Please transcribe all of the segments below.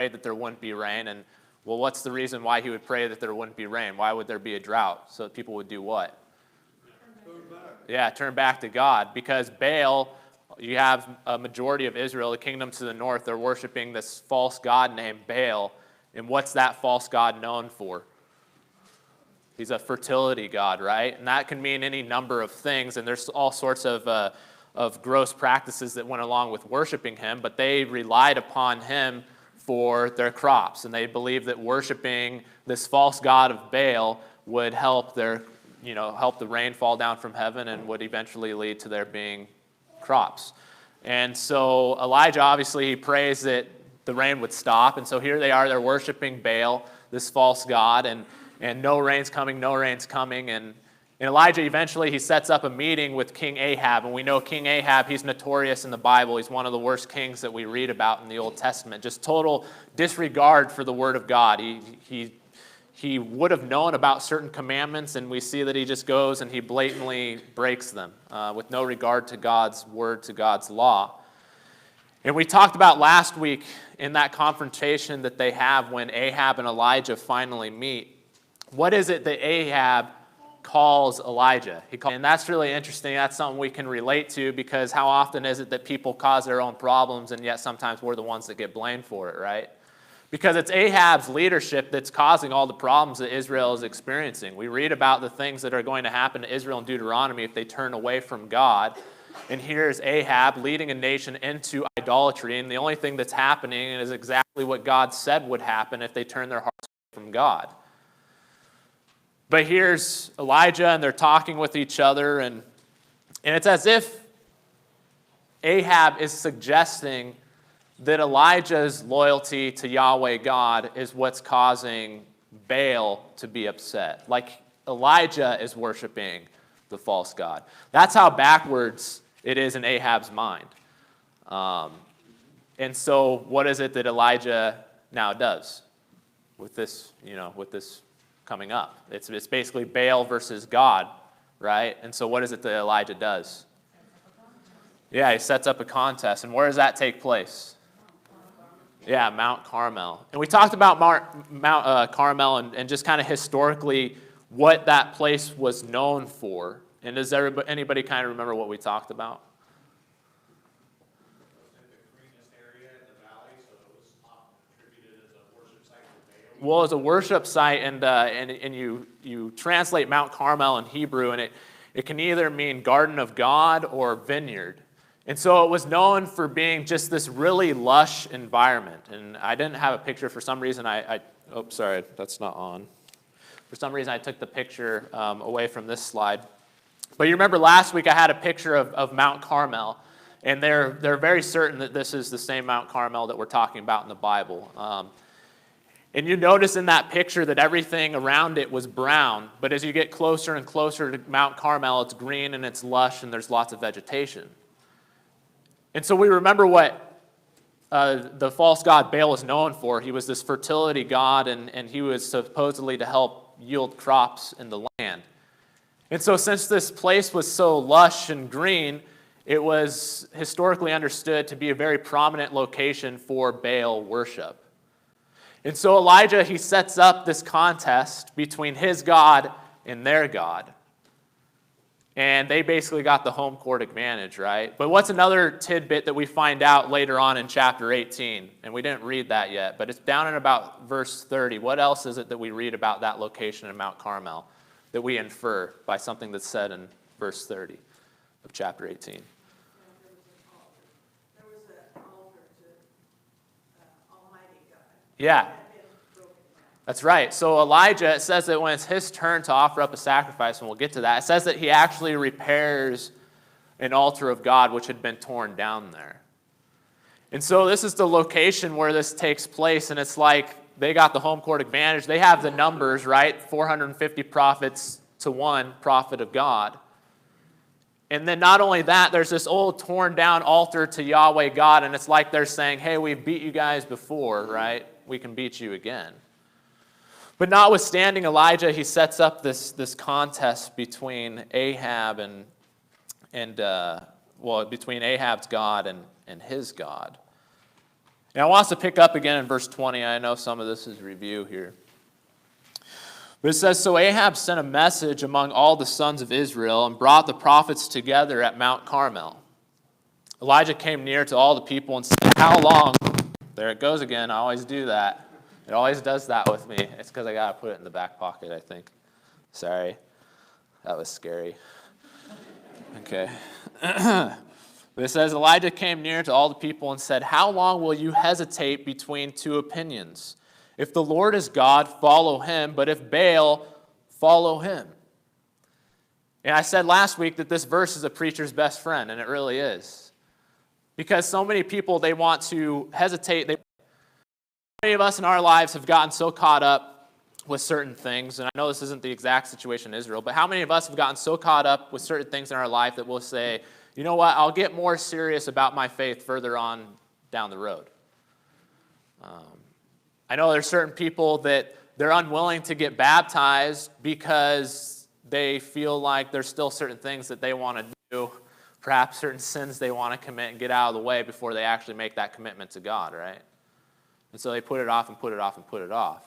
pray that there wouldn't be rain. And, well, what's the reason why he would pray that there wouldn't be rain? Why would there be a drought? So that people would do what? Turn back to God. Because Baal, you have a majority of Israel, the kingdom to the north, they're worshiping this false god named Baal. And what's that false god known for? He's a fertility god, right? And that can mean any number of things. And there's all sorts of gross practices that went along with worshiping him. But they relied upon him for their crops. And they believed that worshiping this false god of Baal would help help the rain fall down from heaven and would eventually lead to there being crops. And so Elijah, obviously, he prays that the rain would stop. And so here they are, they're worshiping Baal, this false god, and no rain's coming, no rain's coming. And Elijah, eventually, he sets up a meeting with King Ahab. And we know King Ahab, he's notorious in the Bible. He's one of the worst kings that we read about in the Old Testament. Just total disregard for the word of God. He would have known about certain commandments, and we see that he just goes and he blatantly breaks them with no regard to God's word, to God's law. And we talked about last week in that confrontation that they have when Ahab and Elijah finally meet. What is it that Ahab calls Elijah? And that's really interesting. That's something we can relate to, because how often is it that people cause their own problems, and yet sometimes we're the ones that get blamed for it, right? Because it's Ahab's leadership that's causing all the problems that Israel is experiencing. We read about the things that are going to happen to Israel in Deuteronomy if they turn away from God. And here's Ahab leading a nation into idolatry. And the only thing that's happening is exactly what God said would happen if they turn their hearts away from God. But here's Elijah, and they're talking with each other. And it's as if Ahab is suggesting that Elijah's loyalty to Yahweh God is what's causing Baal to be upset. Like Elijah is worshiping the false god. That's how backwards it is in Ahab's mind. And so what is it that Elijah now does with this, with this coming up? It's basically Baal versus God, right? And so what is it that Elijah does? Yeah, he sets up a contest. And where does that take place? Yeah, Mount Carmel. And we talked about Mount Carmel and just kind of historically what that place was known for. And does anybody kind of remember what we talked about? Well, it's a worship site, and you translate Mount Carmel in Hebrew, and it can either mean garden of God or vineyard. And so it was known for being just this really lush environment. And I didn't have a picture for some reason. Sorry, that's not on. For some reason, I took the picture away from this slide. But you remember last week I had a picture of Mount Carmel. And they're very certain that this is the same Mount Carmel that we're talking about in the Bible. And you notice in that picture that everything around it was brown. But as you get closer and closer to Mount Carmel, it's green and it's lush and there's lots of vegetation. And so we remember what the false god Baal was known for. He was this fertility god, and he was supposedly to help yield crops in the land. And so since this place was so lush and green, it was historically understood to be a very prominent location for Baal worship. And so Elijah, he sets up this contest between his God and their God. And they basically got the home court advantage, right? But what's another tidbit that we find out later on in chapter 18? And we didn't read that yet, but it's down in about verse 30. What else is it that we read about that location in Mount Carmel that we infer by something that's said in verse 30 of chapter 18? There was an altar to Almighty God. Yeah. That's right. So Elijah, it says that when it's his turn to offer up a sacrifice, and we'll get to that, it says that he actually repairs an altar of God which had been torn down there. And so this is the location where this takes place, and it's like they got the home court advantage. They have the numbers, right? 450 prophets to one prophet of God. And then not only that, there's this old torn down altar to Yahweh God, and it's like they're saying, hey, we've beat you guys before, right? We can beat you again. But notwithstanding Elijah, he sets up this contest between Ahab between Ahab's God and his God. And I want us to pick up again in verse 20. I know some of this is review here. But it says, "So Ahab sent a message among all the sons of Israel and brought the prophets together at Mount Carmel. Elijah came near to all the people and said, 'How long?'" There it goes again. I always do that. It always does that with me. It's because I got to put it in the back pocket, I think. Sorry. That was scary. Okay. But it says, "Elijah came near to all the people and said, 'How long will you hesitate between two opinions? If the Lord is God, follow him, but if Baal, follow him.'" And I said last week that this verse is a preacher's best friend, and it really is. Because so many people, they want to hesitate. Many of us in our lives have gotten so caught up with certain things, and I know this isn't the exact situation in Israel, but how many of us have gotten so caught up with certain things in our life that we'll say, "You know what, I'll get more serious about my faith further on down the road." I know there's certain people that they're unwilling to get baptized because they feel like there's still certain things that they want to do, perhaps certain sins they want to commit and get out of the way before they actually make that commitment to God, right? And so they put it off and put it off and put it off.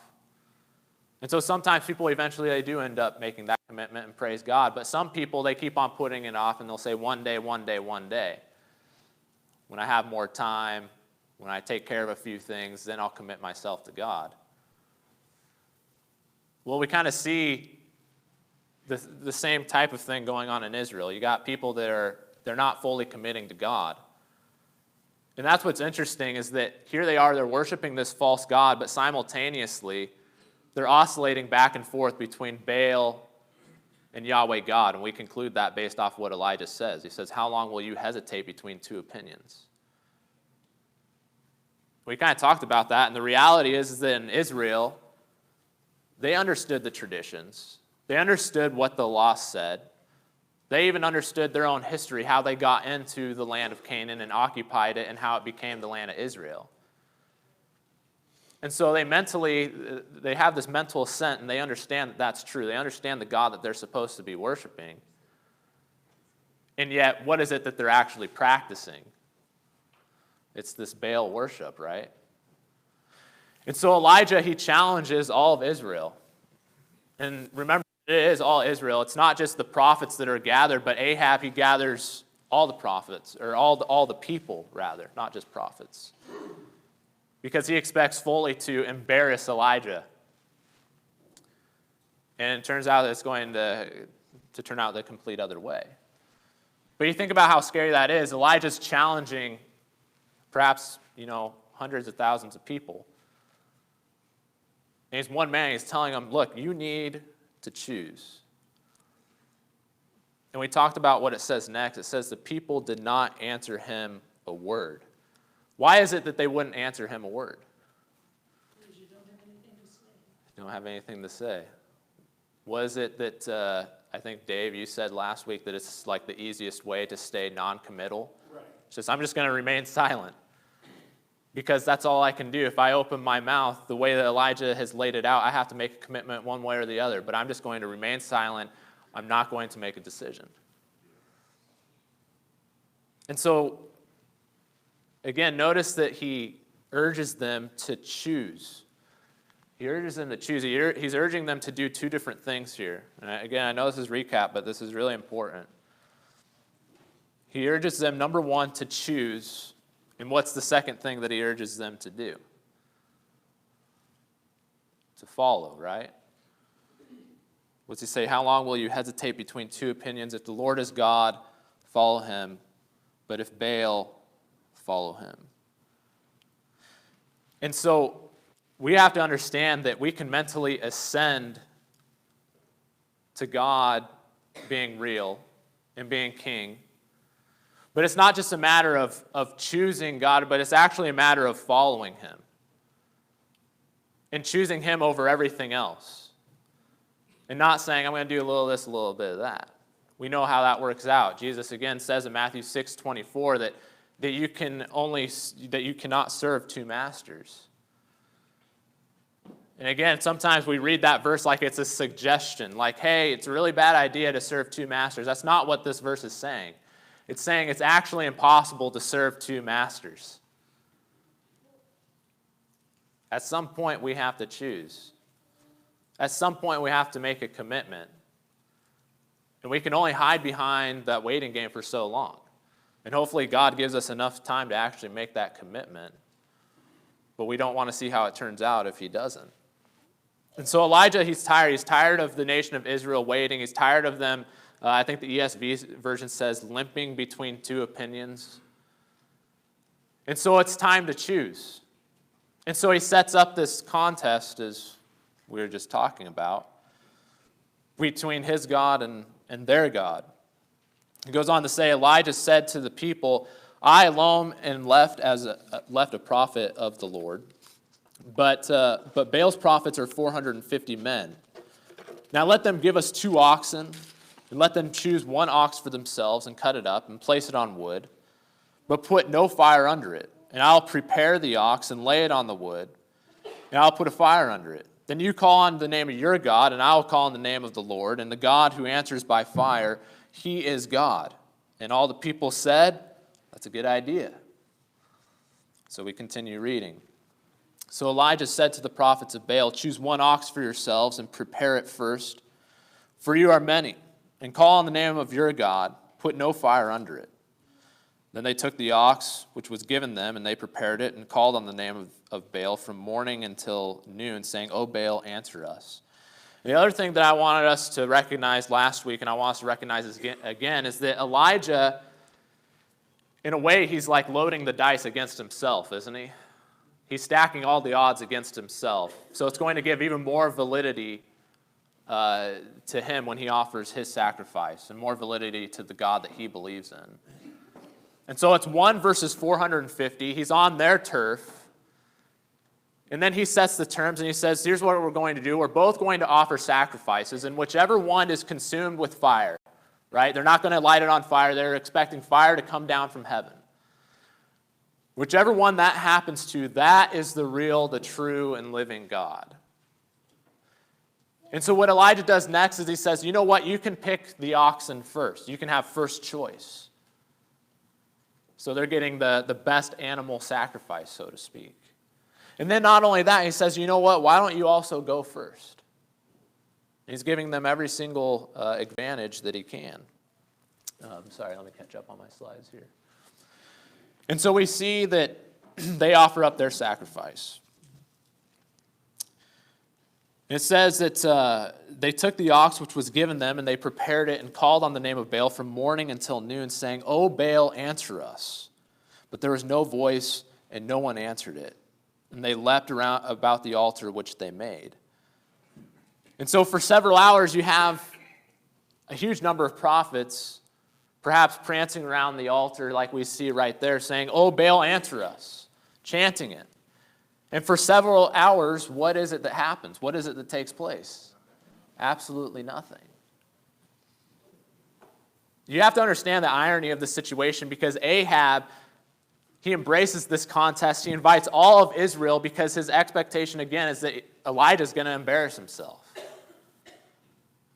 And so sometimes people eventually they do end up making that commitment and praise God, but some people they keep on putting it off and they'll say one day, one day, one day. When I have more time, when I take care of a few things, then I'll commit myself to God. Well, we kind of see the same type of thing going on in Israel. You got people that they're not fully committing to God. And that's what's interesting is that here they are, they're worshiping this false god, but simultaneously they're oscillating back and forth between Baal and Yahweh God. And we conclude that based off what Elijah says. He says, "How long will you hesitate between two opinions?" We kind of talked about that, and the reality is that in Israel, they understood the traditions. They understood what the law said. They even understood their own history, how they got into the land of Canaan and occupied it and how it became the land of Israel. And so they have this mental assent and they understand that that's true. They understand the God that they're supposed to be worshiping. And yet, what is it that they're actually practicing? It's this Baal worship, right? And so Elijah, he challenges all of Israel. And remember, it is all Israel. It's not just the prophets that are gathered, but Ahab, he gathers all the prophets, or all the people, rather, not just prophets. Because he expects fully to embarrass Elijah. And it turns out that it's going to turn out the complete other way. But you think about how scary that is. Elijah's challenging perhaps, hundreds of thousands of people. And he's one man, he's telling them, look, you need to choose. And we talked about what it says next. It says the people did not answer him a word. Why is it that they wouldn't answer him a word? Because you don't have anything to say. You don't have anything to say. Was it that, I think, Dave, you said last week that it's like the easiest way to stay non-committal? Right. It's just, I'm just going to remain silent. Because that's all I can do. If I open my mouth the way that Elijah has laid it out, I have to make a commitment one way or the other. But I'm just going to remain silent. I'm not going to make a decision. And so, again, notice that he urges them to choose. He urges them to choose. He's urging them to do two different things here. And again, I know this is recap, but this is really important. He urges them, number one, to choose. And what's the second thing that he urges them to do? To follow, right? What's he say? How long will you hesitate between two opinions? If the Lord is God, follow him. But if Baal, follow him. And so we have to understand that we can mentally ascend to God being real and being king. But it's not just a matter of choosing God, but it's actually a matter of following him. And choosing him over everything else. And not saying, I'm going to do a little of this, a little bit of that. We know how that works out. Jesus again says in Matthew 6:24 that you cannot serve two masters. And again, sometimes we read that verse like it's a suggestion, like, hey, it's a really bad idea to serve two masters. That's not what this verse is saying. It's saying it's actually impossible to serve two masters. At some point, we have to choose. At some point, we have to make a commitment. And we can only hide behind that waiting game for so long. And hopefully God gives us enough time to actually make that commitment. But we don't want to see how it turns out if he doesn't. And so Elijah, he's tired. He's tired of the nation of Israel waiting. He's tired of them, I think the ESV version says, limping between two opinions. And so it's time to choose. And so he sets up this contest, as we were just talking about, between his God and their God. He goes on to say, Elijah said to the people, I alone am left a prophet of the Lord, but Baal's prophets are 450 men. Now let them give us 2 oxen, and let them choose 1 ox for themselves and cut it up and place it on wood, but put no fire under it. And I'll prepare the ox and lay it on the wood, and I'll put a fire under it. Then you call on the name of your God, and I will call on the name of the Lord, and the God who answers by fire, he is God. And all the people said, that's a good idea. So we continue reading. So Elijah said to the prophets of Baal, choose 1 ox for yourselves and prepare it first, for you are many, and call on the name of your God, put no fire under it. Then they took the ox which was given them, and they prepared it and called on the name of Baal from morning until noon, saying, O Baal, answer us. And the other thing that I wanted us to recognize last week, and I want us to recognize this again, is that Elijah, in a way, he's like loading the dice against himself, isn't he? He's stacking all the odds against himself. So it's going to give even more validity to him when he offers his sacrifice, and more validity to the God that he believes in. And so it's 1 versus 450. He's on their turf. And then he sets the terms and he says, here's what we're going to do. We're both going to offer sacrifices, and whichever one is consumed with fire, right? They're not going to light it on fire. They're expecting fire to come down from heaven. Whichever one that happens to, that is the real, the true, and living God. And so what Elijah does next is he says, you know what? You can pick the oxen first. You can have first choice. So they're getting the best animal sacrifice, so to speak. And then not only that, he says, you know what? Why don't you also go first? He's giving them every single advantage that he can. Sorry, let me catch up on my slides here. And so we see that they offer up their sacrifice. It says that they took the ox which was given them, and they prepared it and called on the name of Baal from morning until noon, saying, O Baal, answer us. But there was no voice, and no one answered it. And they leapt around about the altar which they made. And so for several hours you have a huge number of prophets, perhaps prancing around the altar like we see right there, saying, O Baal, answer us, chanting it. And for several hours, what is it that happens? What is it that takes place? Absolutely nothing. You have to understand the irony of the situation, because Ahab, he embraces this contest. He invites all of Israel because his expectation, again, is that Elijah's going to embarrass himself.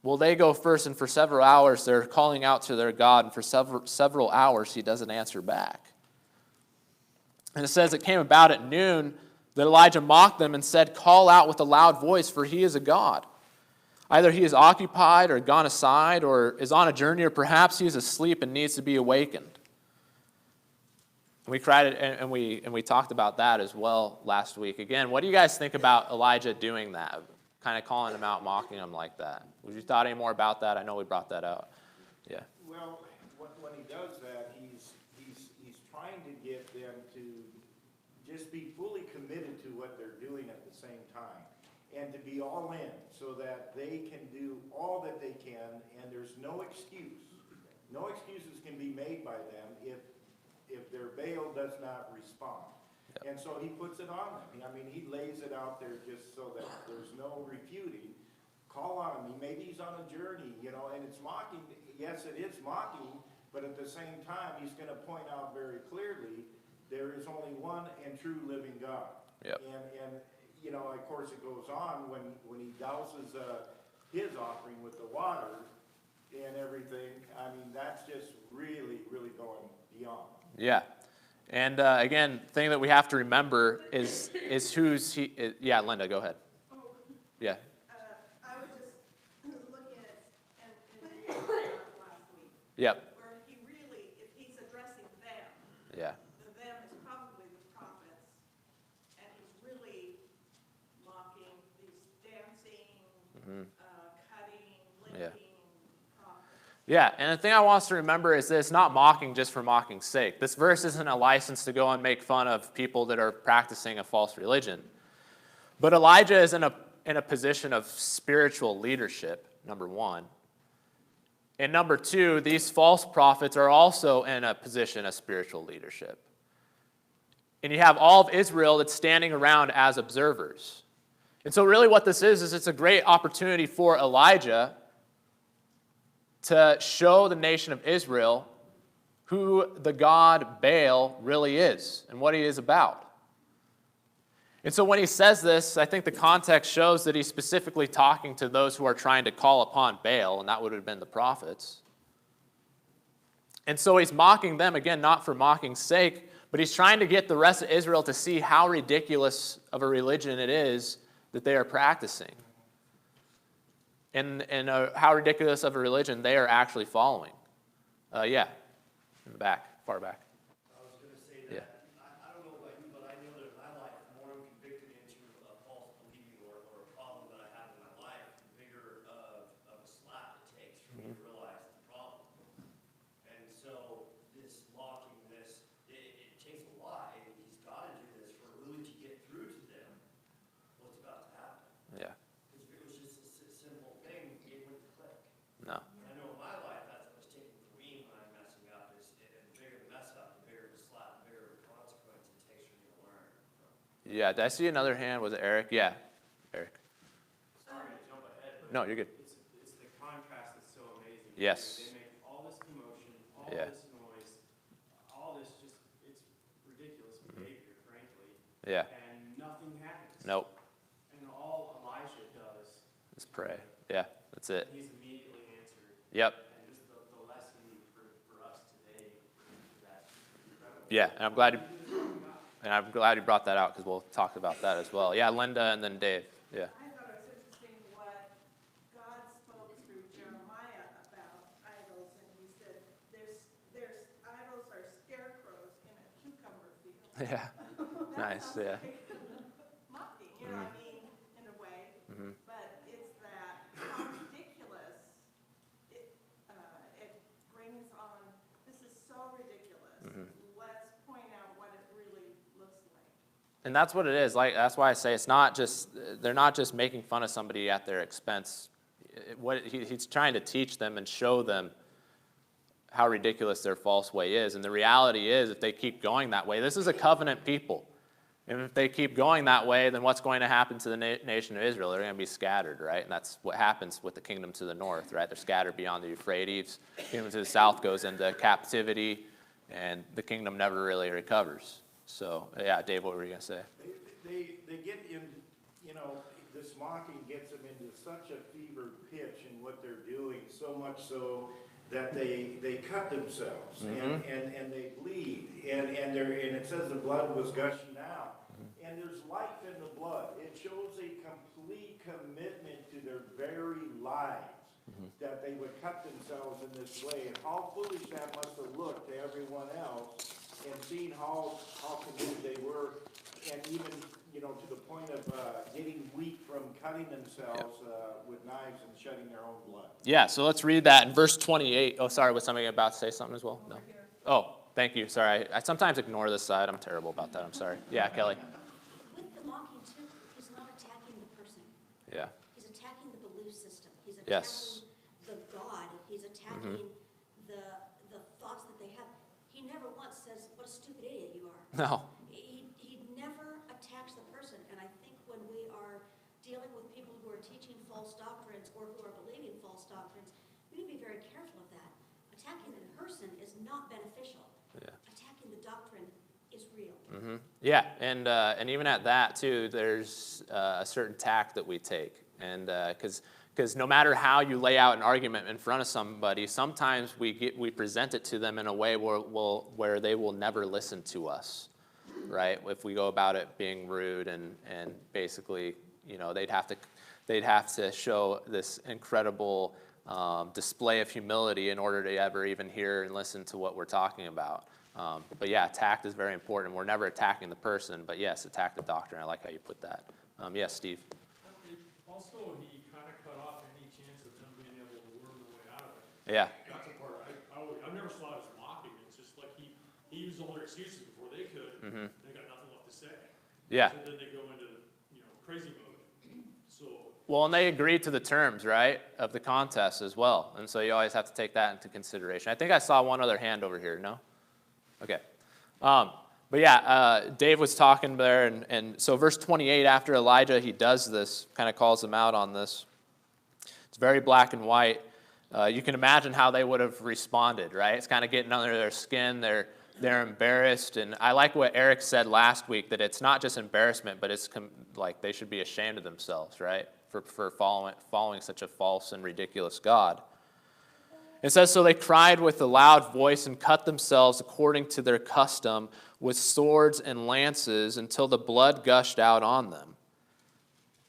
Well, they go first, and for several hours, they're calling out to their God, and for several hours, he doesn't answer back. And it says it came about at noon that Elijah mocked them and said, call out with a loud voice, for he is a god. Either he is occupied or gone aside or is on a journey, or perhaps he is asleep and needs to be awakened. We cried and we talked about that as well last week. Again, what do you guys think about Elijah doing that? Kind of calling him out, mocking him like that. Would you thought any more about that? I know we brought that out. Yeah. Well, when he does that, he's trying to get them to just be fully committed to what they're doing at the same time, and to be all in so that they can do all that they can, and there's no excuse. No excuses can be made by them if their Baal does not respond. Yep. And so he puts it on them. I mean, he lays it out there just so that there's no refuting. Call on him. Maybe he's on a journey, and it's mocking. Yes, it is mocking, but at the same time, he's going to point out very clearly there is only one and true living God. Yep. And of course, it goes on when he douses his offering with the water and everything. I mean, that's just really, really going beyond. Yeah. And again, the thing that we have to remember is who's he. Yeah, Linda, go ahead. Oh, Yeah. I was just looking at, and last week, Yep. where he really, if he's addressing them, Yeah. the them is probably the prophets, and he's really mocking these dancing, cutting, Yeah. limping prophets. Yeah, and the thing I want us to remember is that it's not mocking just for mocking's sake. This verse isn't a license to go and make fun of people that are practicing a false religion. But Elijah is in a position of spiritual leadership, number one. And number two, these false prophets are also in a position of spiritual leadership. And you have all of Israel that's standing around as observers. And so really what this is it's a great opportunity for Elijah to show the nation of Israel who the God Baal really is and what he is about. And so when he says this, I think the context shows that he's specifically talking to those who are trying to call upon Baal, and that would have been the prophets. And so he's mocking them, again, not for mocking's sake, but he's trying to get the rest of Israel to see how ridiculous of a religion it is that they are practicing. And how ridiculous of a religion they are actually following. Yeah, in the back, far back. I was going to say that, I don't know about you, but I know that in my life, the more I'm convicted into a false believing or a problem that I have in my life, the bigger of a slap it takes for me to realize the problem. And so this mocking, it takes a lot, and he's got to do this for really to get through to them what's about to happen. Yeah, Because if it was just a simple thing, it wouldn't click. no. I know in my life, that's what's taken for me when I'm messing up, is the bigger the mess up, the bigger the slap, the bigger the consequence it takes for me to learn. Yeah, did I see another hand? Was it Eric? Yeah, Eric. Sorry to jump ahead, but No, you're good. it's the contrast that's so amazing. Yes. They make all this commotion, all Yeah. this noise, all this just, it's ridiculous behavior, frankly. Yeah, And nothing happens. nope, And all Elijah does, let's pray. Yeah, that's it. he's immediately answered. Yep. And just the lesson for us today, that's incredible. Yeah, and I'm glad you brought that out because we'll talk about that as well. Yeah, Linda and then Dave. Yeah. I thought it was interesting what God spoke through Jeremiah about idols, and he said, there's idols are scarecrows in a cucumber field. Yeah. That Nice, sounds yeah. like mocking, I mean, in a way, but it's that how ridiculous it brings on, this is so ridiculous. Let's point out what it really looks like. And that's what it is. Like that's why I say it's not just they're not just making fun of somebody at their expense. He's trying to teach them and show them how ridiculous their false way is. And the reality is, if they keep going that way, this is a covenant people. And if they keep going that way, then what's going to happen to the nation of Israel? They're going to be scattered, right? And that's what happens with the kingdom to the north, right? They're scattered beyond the Euphrates. The kingdom to the south goes into captivity, and the kingdom never really recovers. So, yeah, Dave, what were you going to say? They get in, this mocking gets them into such a fevered pitch in what they're doing, so much so that they cut themselves and they bleed, and it says the blood was gushing out. And there's life in the blood. It shows a complete commitment to their very lives that they would cut themselves in this way. And how foolish that must have looked to everyone else, and seeing how committed they were, and even, to the point of getting weak from cutting themselves with knives and shedding their own blood. Yeah, so let's read that in verse 28. Oh, sorry, was somebody about to say something as well? No. Oh, thank you. Sorry. I sometimes ignore this side. I'm terrible about that. I'm sorry. Yeah, Kelly. With the mocking too, he's not attacking the person. Yeah. He's attacking the belief system. He's attacking Yes. the God. He's attacking the thoughts that they have. He never once says, "What a stupid idiot you are." No. He never attacks the person. And I think when we are dealing with people who are teaching false doctrines or who are believing false doctrines, we need to be very careful of that. Attacking the person is not beneficial. Yeah. Attacking the doctrine is real. Yeah, and even at that too, there's a certain tact that we take, and because Because no matter how you lay out an argument in front of somebody, sometimes we present it to them in a way where they will never listen to us, right? If we go about it being rude and basically, they'd have to show this incredible display of humility in order to ever even hear and listen to what we're talking about. But yeah, tact is very important. We're never attacking the person, but yes, attack the doctrine. I like how you put that. Yes, Steve. Also, he kind of cut off any chance of them being able to worm their way out of it. Yeah. That's the part I never saw it as mocking. It's just like he used all their excuses before they could. Mm-hmm. They got nothing left to say. Yeah. So then they go into crazy mode. So Well, and they agreed to the terms, right, of the contest as well. And so you always have to take that into consideration. I think I saw one other hand over here, no? Okay. But yeah, Dave was talking there, and so verse 28, after Elijah, he does this, kind of calls them out on this. It's very black and white. You can imagine how they would have responded, right? It's kind of getting under their skin. They're embarrassed. And I like what Eric said last week, that it's not just embarrassment, but it's like they should be ashamed of themselves, right, for following such a false and ridiculous God. It says, so they cried with a loud voice and cut themselves according to their custom with swords and lances until the blood gushed out on them.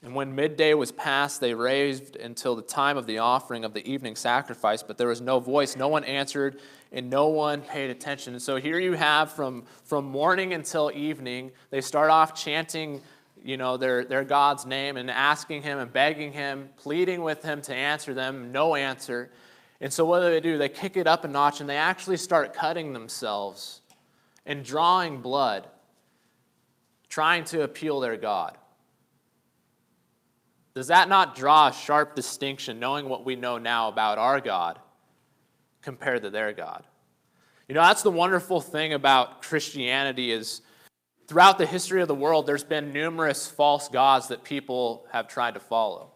And when midday was past, they raved until the time of the offering of the evening sacrifice, but there was no voice, no one answered, and no one paid attention. And so here you have from morning until evening, they start off chanting, their God's name and asking him and begging him, pleading with him to answer them, no answer. And so what do? They kick it up a notch, and they actually start cutting themselves and drawing blood, trying to appeal their God. Does that not draw a sharp distinction, knowing what we know now about our God compared to their God? That's the wonderful thing about Christianity is throughout the history of the world, there's been numerous false gods that people have tried to follow.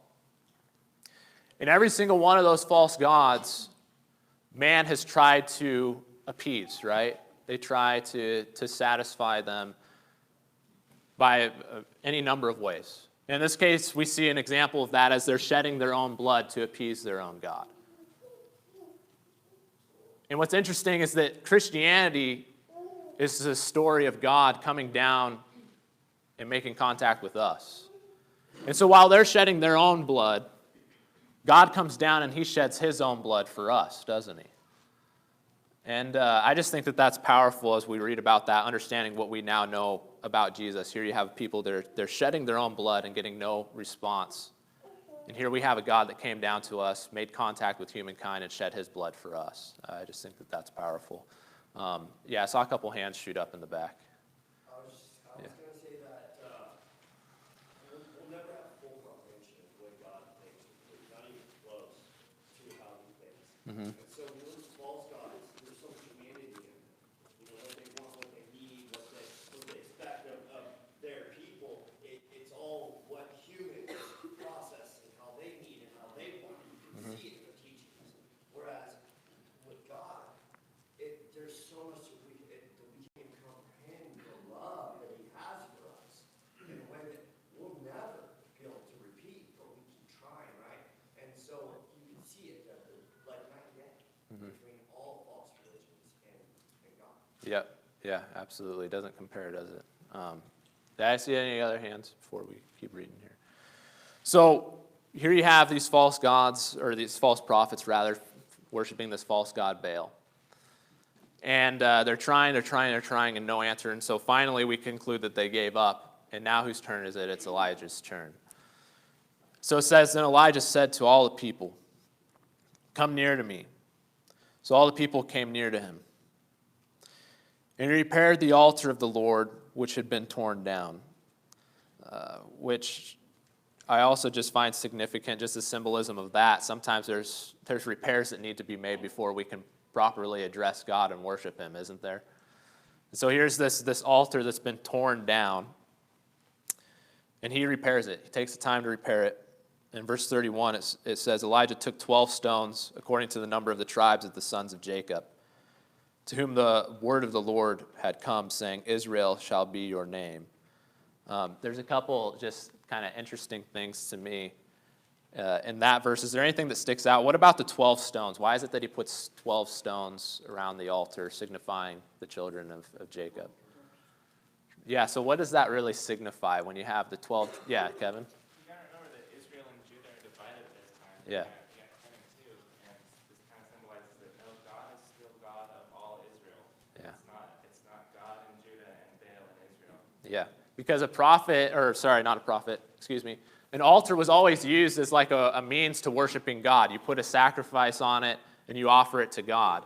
And every single one of those false gods, man has tried to appease, right? They try to satisfy them by any number of ways. In this case, we see an example of that as they're shedding their own blood to appease their own God. And what's interesting is that Christianity is the story of God coming down and making contact with us. And so while they're shedding their own blood, God comes down and he sheds his own blood for us, doesn't he? And I just think that that's powerful as we read about that, understanding what we now know about Jesus. Here you have people they're shedding their own blood and getting no response. And here we have a God that came down to us, made contact with humankind, and shed his blood for us. I just think that that's powerful. I saw a couple hands shoot up in the back. I was going to say that we'll never have full comprehension of the way God thinks. It's not even close to how he thinks. Mm-hmm. And so those false gods, there's so much humanity in them. What they want, what they need, what they expect of their people. It's all what humans process and how they need and how they want. You can see it in their teachings. Whereas with God, there's so much that we can comprehend the love that he has for us in a way that we'll never be able to repeat, but we keep trying, right? And so you can see it like night and day between all false religions and God. Yep. Yeah, absolutely. It doesn't compare, does it? Did I see any other hands before we keep reading here? So here you have these false gods, or these false prophets, rather, worshiping this false god Baal. And they're trying, and no answer. And so finally we conclude that they gave up. And now whose turn is it? It's Elijah's turn. So it says, then Elijah said to all the people, come near to me. So all the people came near to him. And he repaired the altar of the Lord, which had been torn down, which I also just find significant, just the symbolism of that. Sometimes there's repairs that need to be made before we can properly address God and worship him, isn't there? And so here's this altar that's been torn down, and he repairs it. He takes the time to repair it. In verse 31, it says, Elijah took 12 stones, according to the number of the tribes of the sons of Jacob, to whom the word of the Lord had come, saying, Israel shall be your name. There's a couple just kind of interesting things to me in that verse. Is there anything that sticks out? What about the 12 stones? Why is it that he puts 12 stones around the altar signifying the children of Jacob? Yeah, so what does that really signify when you have the 12? Yeah, Kevin? You gotta remember that Israel and Judah are divided at this time. Yeah. Yeah, kind of too. And this kind of symbolizes that no, God is still God of all Israel. Yeah. It's not God in Judah and Baal in Israel. Yeah, because an altar was always used as like a means to worshiping God. You put a sacrifice on it and you offer it to God.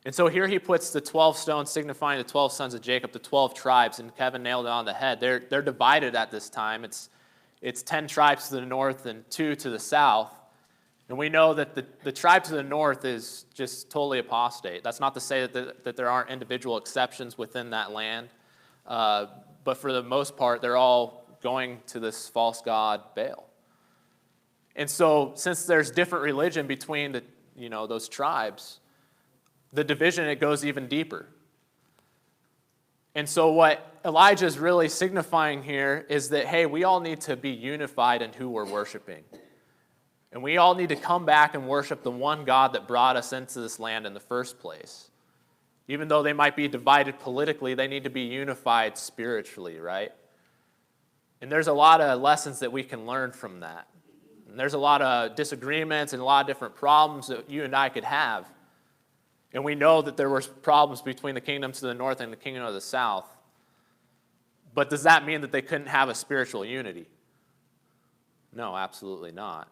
And so here he puts the 12 stones signifying the 12 sons of Jacob, the 12 tribes, and Kevin nailed it on the head. They're divided at this time. It's 10 tribes to the north and 2 to the south. And we know that the tribe to the north is just totally apostate. That's not to say that there aren't individual exceptions within that land. But for the most part, they're all going to this false god Baal. And so since there's different religion between those tribes, the division, it goes even deeper. And so what Elijah is really signifying here is that, hey, we all need to be unified in who we're worshiping. And we all need to come back and worship the one God that brought us into this land in the first place. Even though they might be divided politically, they need to be unified spiritually, right? And there's a lot of lessons that we can learn from that. And there's a lot of disagreements and a lot of different problems that you and I could have. And we know that there were problems between the kingdoms to the north and the kingdom of the south. But does that mean that they couldn't have a spiritual unity? No, absolutely not.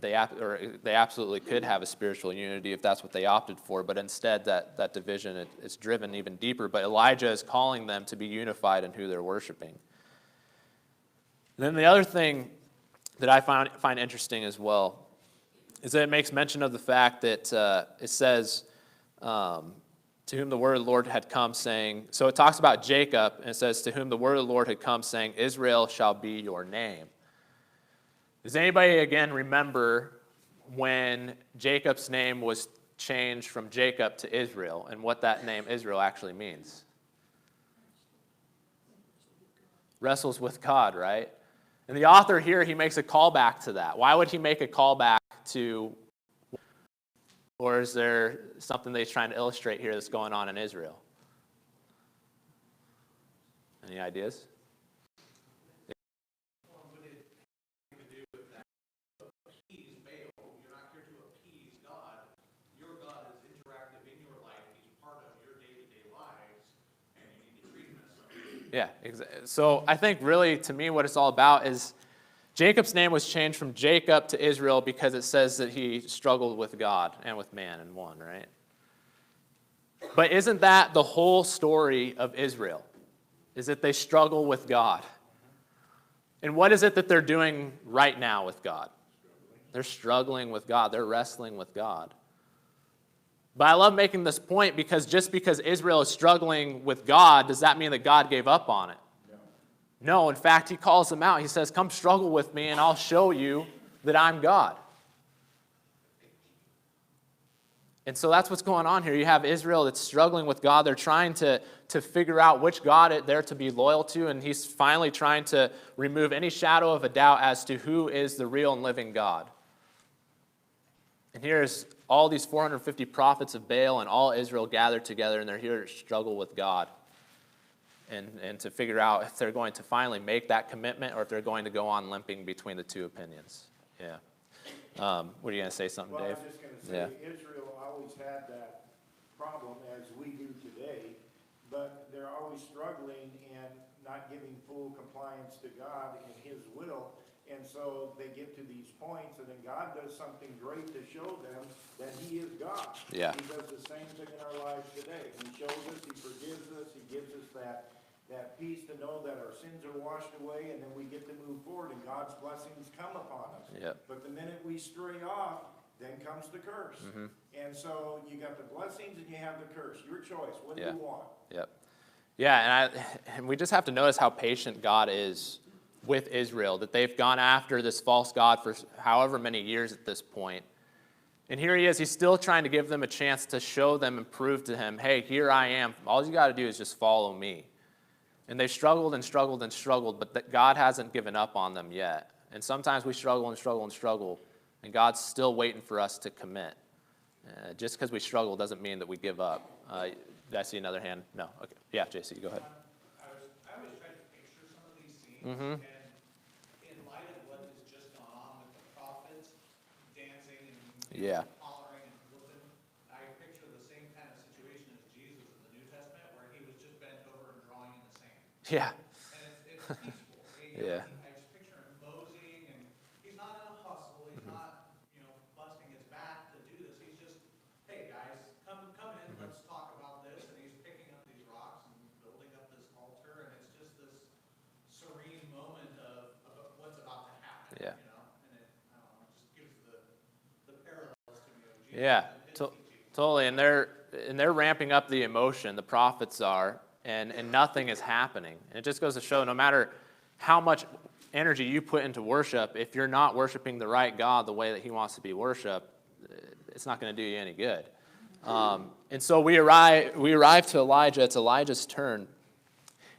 They absolutely could have a spiritual unity if that's what they opted for, but instead that division is driven even deeper. But Elijah is calling them to be unified in who they're worshiping. And then the other thing that I find interesting as well is that it makes mention of the fact that it says, to whom the word of the Lord had come, saying, so it talks about Jacob, and it says, to whom the word of the Lord had come, saying, Israel shall be your name. Does anybody, again, remember when Jacob's name was changed from Jacob to Israel, and what that name Israel actually means? Wrestles with God, right? And the author here, he makes a callback to that. Why would he make a callback to, or is there something that he's trying to illustrate here that's going on in Israel? Any ideas? Yeah, so I think really, to me, what it's all about is Jacob's name was changed from Jacob to Israel because it says that he struggled with God and with man in one, right? But isn't that the whole story of Israel? Is that they struggle with God. And what is it that they're doing right now with God? They're struggling with God. They're wrestling with God. But I love making this point because just because Israel is struggling with God, does that mean that God gave up on it? No, in fact, he calls them out. He says, come struggle with me and I'll show you that I'm God. And so that's what's going on here. You have Israel that's struggling with God. They're trying to figure out which God they're to be loyal to, and he's finally trying to remove any shadow of a doubt as to who is the real and living God. And here's all these 450 prophets of Baal and all Israel gathered together, and they're here to struggle with God and to figure out if they're going to finally make that commitment or if they're going to go on limping between the two opinions. Yeah. What are you going to say, something, Dave? Well, I was just going to say, Israel always had that problem, as we do today, but they're always struggling and not giving full compliance to God and his will. And so they get to these points, and then God does something great to show them that he is God. Yeah. He does the same thing in our lives today. He shows us, he forgives us, he gives us that peace to know that our sins are washed away, and then we get to move forward, and God's blessings come upon us. Yep. But the minute we stray off, then comes the curse. Mm-hmm. And so you got the blessings and you have the curse. Your choice. What do you want? Yep. Yeah, and we just have to notice how patient God is with Israel, that they've gone after this false god for however many years at this point. And here he is, he's still trying to give them a chance to show them and prove to him, hey, here I am. All you got to do is just follow me. And they've struggled and struggled and struggled, but God hasn't given up on them yet. And sometimes we struggle and struggle and struggle, and God's still waiting for us to commit. Just because we struggle doesn't mean that we give up. Did I see another hand? No. Okay. Yeah, JC, go ahead. I always try to picture some of these scenes, Mm-hmm. and in light of what has just gone on with the prophets dancing and Yeah. hollering and whooping, I picture the same kind of situation as Jesus in the New Testament, where he was just bent over and drawing in the sand. Yeah. And it's peaceful. Yeah. I just picture him moseying, and he's not in a hustle. He's not, busting his back to do this. He's just, hey guys, come in, let's talk about this. And he's picking up these rocks and building up this altar, and it's just this serene moment of what's about to happen. Yeah. And it, I don't know, it just gives the parallels to me of Jesus Yeah, and his teaching. totally. And they're ramping up the emotion, the prophets are, and nothing is happening. And it just goes to show, no matter how much energy you put into worship, if you're not worshiping the right God the way that he wants to be worshiped, it's not going to do you any good. And so we arrive to Elijah. It's Elijah's turn.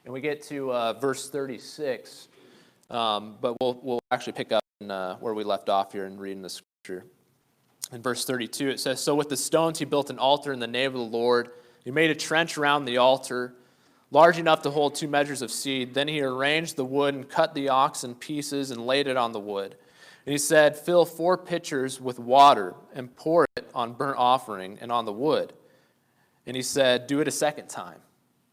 And we get to verse 36. But we'll actually pick up where we left off here and reading the scripture. In verse 32, it says, "So with the stones he built an altar in the name of the Lord. He made a trench around the altar, large enough to hold 2 measures of seed. Then he arranged the wood and cut the ox in pieces and laid it on the wood. And he said, 'Fill 4 pitchers with water and pour it on burnt offering and on the wood.' And he said, 'Do it a second time.'"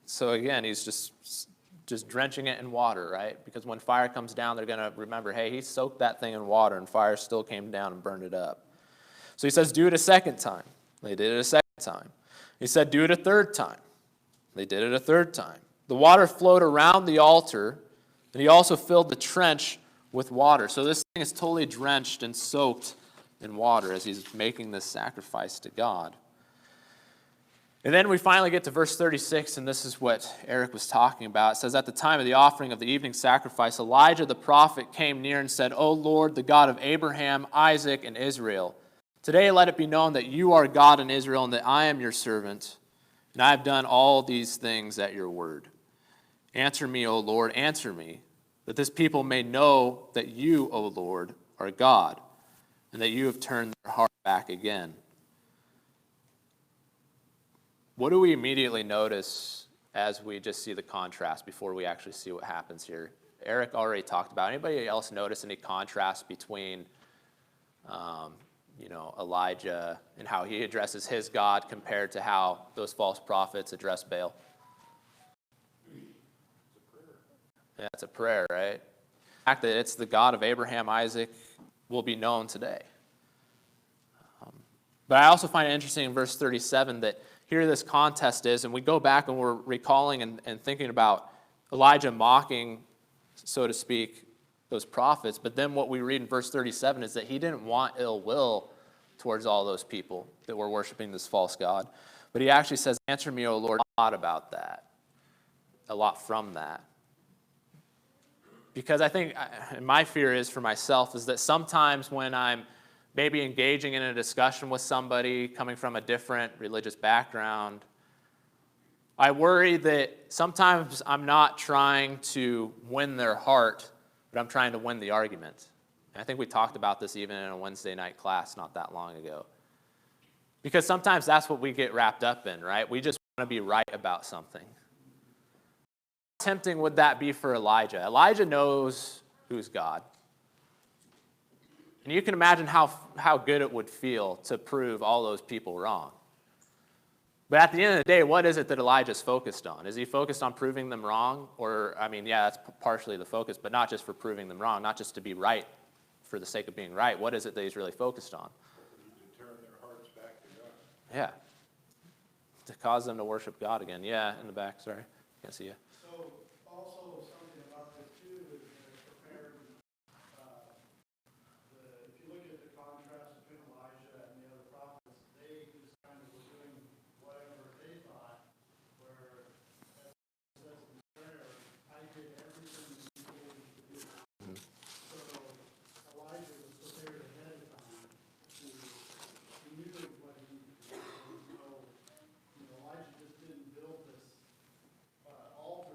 So again, he's just drenching it in water, right? Because when fire comes down, they're going to remember, hey, he soaked that thing in water and fire still came down and burned it up. So he says, "Do it a second time." They did it a second time. He said, "Do it a third time." They did it a third time. The water flowed around the altar, and he also filled the trench with water. So this thing is totally drenched and soaked in water as he's making this sacrifice to God. And then we finally get to verse 36, and this is what Eric was talking about. It says, "At the time of the offering of the evening sacrifice, Elijah the prophet came near and said, 'O Lord, the God of Abraham, Isaac, and Israel, today let it be known that you are God in Israel and that I am your servant, and I have done all these things at your word. Answer me, O Lord, answer me, that this people may know that you, O Lord, are God, and that you have turned their heart back again.'" What do we immediately notice as we just see the contrast before we actually see what happens here? Eric already talked about it. Anybody else notice any contrast between Elijah and how he addresses his God compared to how those false prophets address Baal? Yeah, it's a prayer, right? The fact that it's the God of Abraham, Isaac, will be known today. But I also find it interesting in verse 37 that here this contest is, and we go back and we're recalling and thinking about Elijah mocking, so to speak, those prophets. But then what we read in verse 37 is that he didn't want ill will towards all those people that were worshiping this false god. But he actually says, "Answer me, O Lord," a lot about that, a lot from that. Because I think, and my fear is for myself, is that sometimes when I'm maybe engaging in a discussion with somebody coming from a different religious background, I worry that sometimes I'm not trying to win their heart, but I'm trying to win the argument. And I think we talked about this even in a Wednesday night class not that long ago. Because sometimes that's what we get wrapped up in, right? We just want to be right about something. How tempting would that be for Elijah? Elijah knows who's God. And you can imagine how good it would feel to prove all those people wrong. But at the end of the day, what is it that Elijah's focused on? Is he focused on proving them wrong? Or, that's partially the focus, but not just for proving them wrong, not just to be right for the sake of being right. What is it that he's really focused on? To turn their hearts back to God. Yeah. To cause them to worship God again. Yeah, in the back, sorry. Can't see you. So also something about this too is prepared. If you look at the contrast between Elijah and the other prophets, they just kind of were doing whatever they thought. Where, as it says in the prayer, I did everything that you told me to do. So Elijah was prepared ahead of time. He knew what he needed to do. So Elijah just didn't build this altar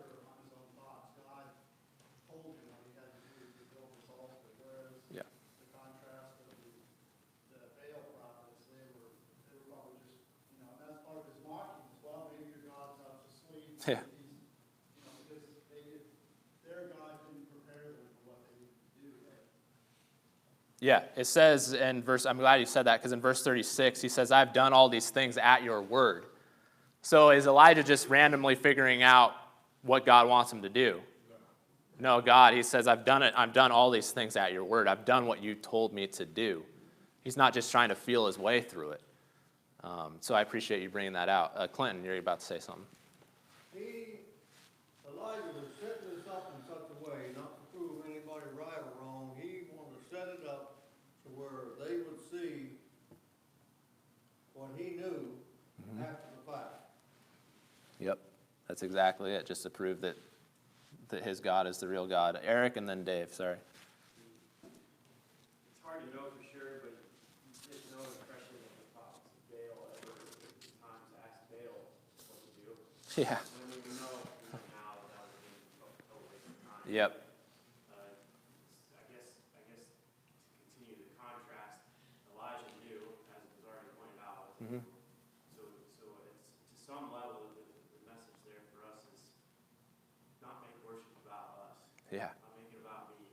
Yeah, it says in verse, I'm glad you said that, because in verse 36, he says, I've done all these things at your word. So is Elijah just randomly figuring out what God wants him to do? No, God, he says, I've done all these things at your word. I've done what you told me to do. He's not just trying to feel his way through it. So I appreciate you bringing that out. Clinton, you're about to say something. Elijah was setting this up in such a way, not to prove anybody right or wrong. He wanted to set it up to where they would see what he knew after the fact. Yep, that's exactly it, just to prove that his God is the real God. Eric and then Dave, sorry. It's hard to know for sure, but you get no impression that the prophets of Baal ever at times asked Baal what to do. Yeah. And we know now that was a total waste of time. Yep. I guess to continue the contrast, Elijah knew, as was already pointed out. So it's to some level, the message there for us is not make worship about us. Yeah. Not make it about me.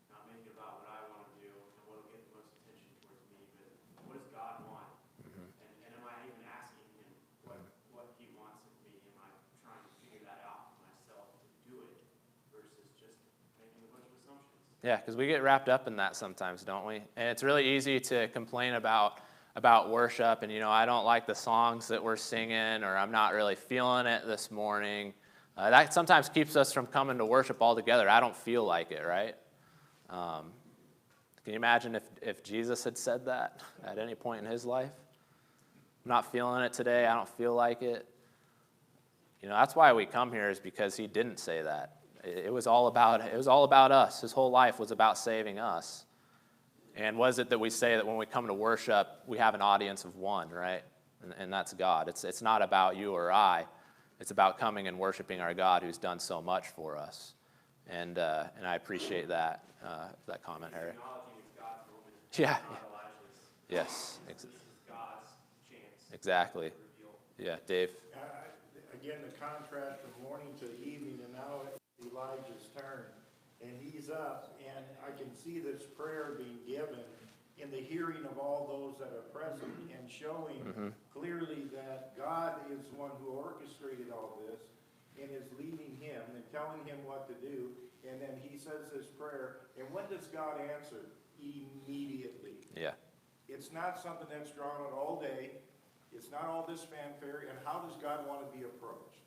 Not make it about what I want to do and what will get the most attention towards me. But what does God want? And am I even asking him what he wants of me? Am I trying to figure that out for myself to do it versus just making a bunch of assumptions? Yeah, because we get wrapped up in that sometimes, don't we? And it's really easy to complain about worship and, I don't like the songs that we're singing, or I'm not really feeling it this morning. That sometimes keeps us from coming to worship altogether. I don't feel like it, right? Can you imagine if Jesus had said that at any point in his life? I'm not feeling it today. I don't feel like it. That's why we come here, is because he didn't say that. It was all about us. His whole life was about saving us. And what is it that we say that when we come to worship, we have an audience of one, right? And that's God. It's not about you or I. It's about coming and worshiping our God who's done so much for us. And I appreciate that comment, Eric. Acknowledging it's God's moment. Yeah. Not Elijah's. Yes. This is God's chance. Exactly. To reveal. Yeah, Dave. Again, the contrast from morning to evening, and now it's Elijah's turn. And he's up, and I can see this prayer being given in the hearing of all those that are present, and showing clearly that God is the one who orchestrated all this and is leading him and telling him what to do. And then he says this prayer, and when does God answer? Immediately. Yeah. It's not something that's drawn out all day. It's not all this fanfare. And how does God want to be approached?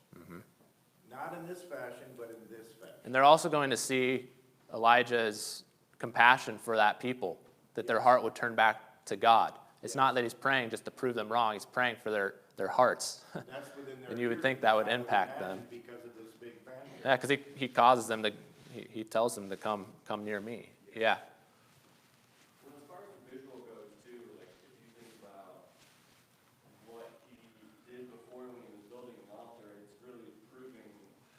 Not in this fashion, but in this fashion. And they're also going to see Elijah's compassion for that people, that their heart would turn back to God. It's not that he's praying just to prove them wrong. He's praying for their hearts. That's within their And you would ears, think that would I impact them. imagine, because of this big family. Yeah, because he causes them to, he tells them to come near me. Yeah. Well, as far as the visual goes too, like if you think about what he did before when he was building an altar, it's really proving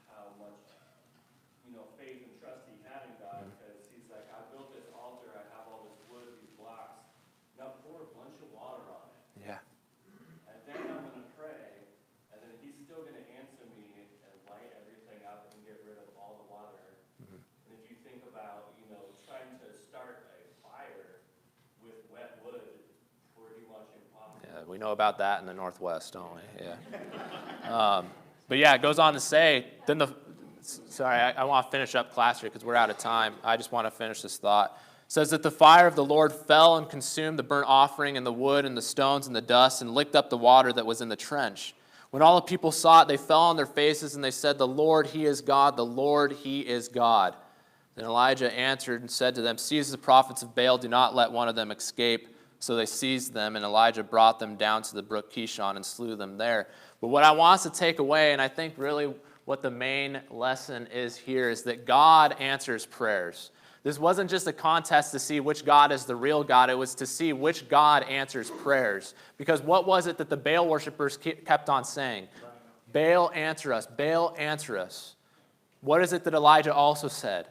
how much, faith and trust he had in God, because he's like, I built this altar, I have all this wood, these blocks, now pour a bunch of water on it. Yeah. And then I'm going to pray, and then he's still going to answer me and light everything up and get rid of all the water. And if you think about, trying to start a fire with wet wood, pretty much impossible. Yeah, we know about that in the Northwest, don't we? Yeah. But yeah, it goes on to say, sorry, I want to finish up class here because we're out of time. I just want to finish this thought. It says that the fire of the Lord fell and consumed the burnt offering and the wood and the stones and the dust and licked up the water that was in the trench. When all the people saw it, they fell on their faces and they said, the Lord, he is God, the Lord, he is God. Then Elijah answered and said to them, seize the prophets of Baal, do not let one of them escape. So they seized them, and Elijah brought them down to the brook Kishon and slew them there. But what I want us to take away, and I think really what the main lesson is here, is that God answers prayers. This wasn't just a contest to see which God is the real God. It was to see which God answers prayers. Because what was it that the Baal worshipers kept on saying? Baal, answer us. Baal, answer us. What is it that Elijah also said?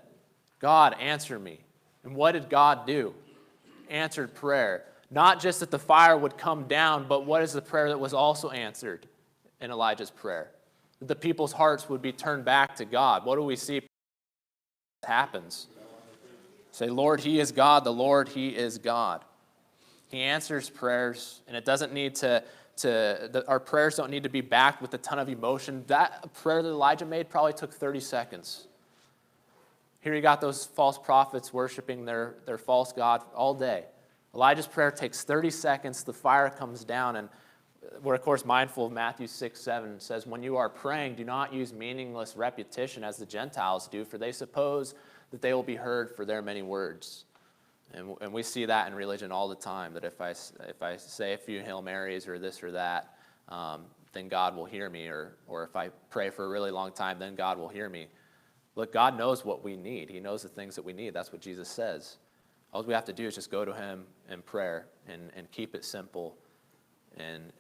God, answer me. And what did God do? Answered prayer. Not just that the fire would come down, but what is the prayer that was also answered in Elijah's prayer? That the people's hearts would be turned back to God. What do we see happens? Say, Lord, he is God. The Lord, he is God. He answers prayers, and it doesn't need our prayers don't need to be backed with a ton of emotion. That prayer that Elijah made probably took 30 seconds. Here you got those false prophets worshiping their false god all day. Elijah's prayer takes 30 seconds, the fire comes down, and we're, of course, mindful of Matthew 6:7. Says, when you are praying, do not use meaningless repetition as the Gentiles do, for they suppose that they will be heard for their many words. And we see that in religion all the time, that if I say a few Hail Marys or this or that, then God will hear me, or if I pray for a really long time, then God will hear me. Look, God knows what we need. He knows the things that we need. That's what Jesus says. All we have to do is just go to him in prayer and keep it simple and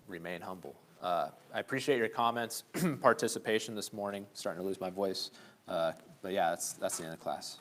remain humble. I appreciate your comments, participation this morning. Starting to lose my voice. But yeah, that's the end of class.